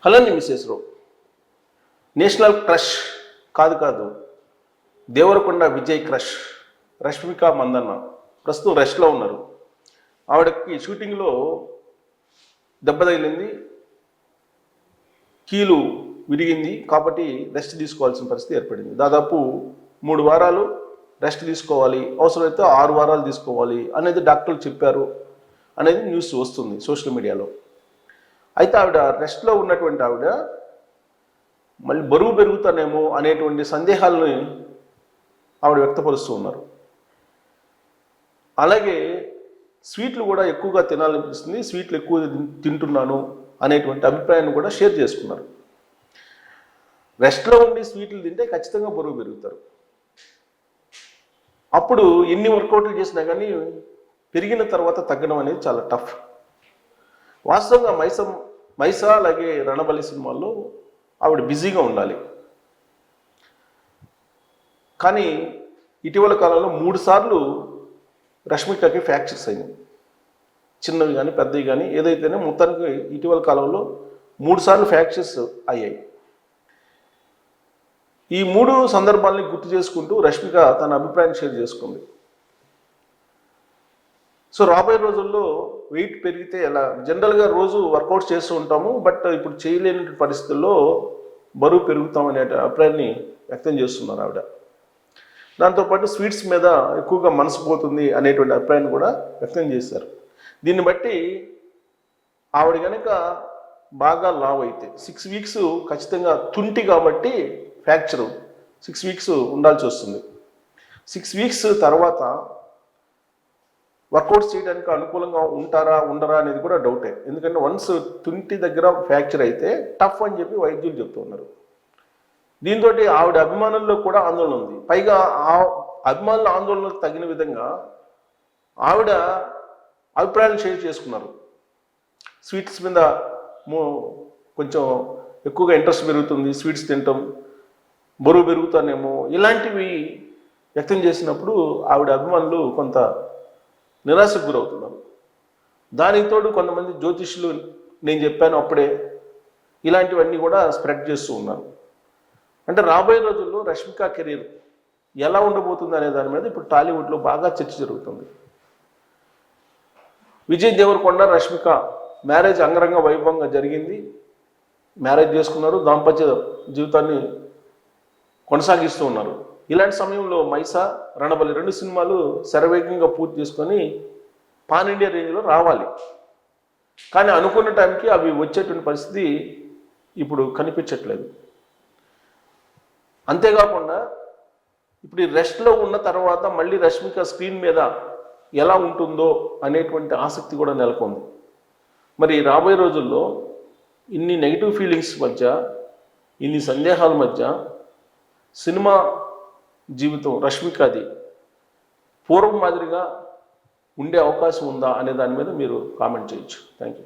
Hello Mrs రావు. National crush కాదు Devarakonda Vijay crush Rashmika Mandanna ప్రస్తుతం రెస్ట్లో ఉన్నారు. ఆవిడకి షూటింగ్లో దెబ్బ తగిలింది, కీలు విరిగింది, కాబట్టి రెస్ట్ తీసుకోవాల్సిన పరిస్థితి ఏర్పడింది. దాదాపు 3 వారాలు రెస్ట్ తీసుకోవాలి, అవసరమైతే 6 వారాలు తీసుకోవాలి అనేది డాక్టర్లు చెప్పారు అనేది న్యూస్ వస్తుంది సోషల్ మీడియాలో. అయితే ఆవిడ రెస్ట్లో ఉన్నటువంటి ఆవిడ మళ్ళీ బరువు పెరుగుతానేమో అనేటువంటి సందేహాలని ఆవిడ వ్యక్తపరుస్తూ ఉన్నారు. అలాగే స్వీట్లు కూడా ఎక్కువగా తినాలనిపిస్తుంది, స్వీట్లు ఎక్కువ తింటున్నాను అనేటువంటి అభిప్రాయాన్ని కూడా షేర్ చేసుకున్నారు. రెస్ట్లో ఉండి స్వీట్లు తింటే ఖచ్చితంగా బరువు పెరుగుతారు. అప్పుడు ఎన్ని వర్కౌట్లు చేసినా కానీ పెరిగిన తర్వాత తగ్గడం అనేది చాలా టఫ్. వాస్తవంగా మైసా అలాగే రణబలి సినిమాల్లో ఆవిడ బిజీగా ఉండాలి. కానీ ఇటీవల కాలంలో 3 సార్లు రష్మికకి ఫ్రాక్చర్స్ అయినాయి, చిన్నవి కానీ పెద్దవి కానీ ఏదైతేనే మొత్తానికి ఇటీవల కాలంలో 3 సార్లు ఫ్రాక్చర్స్ అయ్యాయి. ఈ 3 సందర్భాలని గుర్తు చేసుకుంటూ రష్మిక తన అభిప్రాయాన్ని షేర్ చేసుకుంది. సో రాబోయే రోజుల్లో వెయిట్ పెరిగితే ఎలా, జనరల్గా రోజు వర్కౌట్స్ చేస్తూ ఉంటాము, బట్ ఇప్పుడు చేయలేని పరిస్థితుల్లో బరువు పెరుగుతామనే అభిప్రాయాన్ని వ్యక్తం చేస్తున్నారు ఆవిడ. దాంతోపాటు స్వీట్స్ మీద ఎక్కువగా మనసు పోతుంది అనేటువంటి అభిప్రాయాన్ని కూడా వ్యక్తం చేశారు. దీన్ని బట్టి ఆవిడ కనుక బాగా లావ్ అయితే 6 వీక్స్ ఖచ్చితంగా తుంటి కాబట్టి ఫ్రాక్చరు 6 వీక్స్ ఉండాల్సి వస్తుంది. 6 వీక్స్ తర్వాత వర్కౌట్స్ చేయడానికి అనుకూలంగా ఉంటారా ఉండరా అనేది కూడా డౌటే. ఎందుకంటే వన్స్ తుంటి దగ్గర ఫ్రాక్చర్ అయితే టఫ్ అని చెప్పి వైద్యులు చెప్తూ ఉన్నారు. దీంతో ఆవిడ అభిమానుల్లో కూడా ఆందోళన ఉంది. పైగా ఆ అభిమానుల ఆందోళనకు తగిన విధంగా ఆవిడ అభిప్రాయాలు షేర్ చేసుకున్నారు. స్వీట్స్ మీద కొంచెం ఎక్కువగా ఇంట్రెస్ట్ పెరుగుతుంది, స్వీట్స్ తినటం, బరువు పెరుగుతానేమో ఇలాంటివి వ్యక్తం చేసినప్పుడు ఆవిడ అభిమానులు కొంత నిరాశకు గురవుతున్నారు. దానికి తోడు కొంతమంది జ్యోతిష్యులు నేను చెప్పాను అప్పుడే ఇలాంటివన్నీ కూడా స్ప్రెడ్ చేస్తూ ఉన్నారు. అంటే రాబోయే రోజుల్లో రష్మిక కెరీర్ ఎలా ఉండబోతుంది అనే దాని మీద ఇప్పుడు టాలీవుడ్లో బాగా చర్చ జరుగుతుంది. విజయ్ దేవరకొండ రష్మిక మ్యారేజ్ అంగరంగ వైభవంగా జరిగింది, మ్యారేజ్ చేసుకున్నారు, దాంపత్య జీవితాన్ని కొనసాగిస్తూ ఉన్నారు. ఇలాంటి సమయంలో మైసా రణబలి 2 సినిమాలు శరవేగంగా పూర్తి చేసుకొని పాన్ ఇండియా రేంజ్లో రావాలి. కానీ అనుకున్న టైంకి అవి వచ్చేటువంటి పరిస్థితి ఇప్పుడు కనిపించట్లేదు. అంతేకాకుండా ఇప్పుడు ఈ రెస్ట్లో ఉన్న తర్వాత మళ్ళీ రష్మిక స్క్రీన్ మీద ఎలా ఉంటుందో అనేటువంటి ఆసక్తి కూడా నెలకొంది. మరి రాబోయే రోజుల్లో ఇన్ని నెగిటివ్ ఫీలింగ్స్ మధ్య, ఇన్ని సందేహాల మధ్య సినిమా జీవితం రష్మికది పూర్వం మాదిరిగా ఉండే అవకాశం ఉందా అనే దాని మీద మీరు కామెంట్ చేయొచ్చు. Thank you.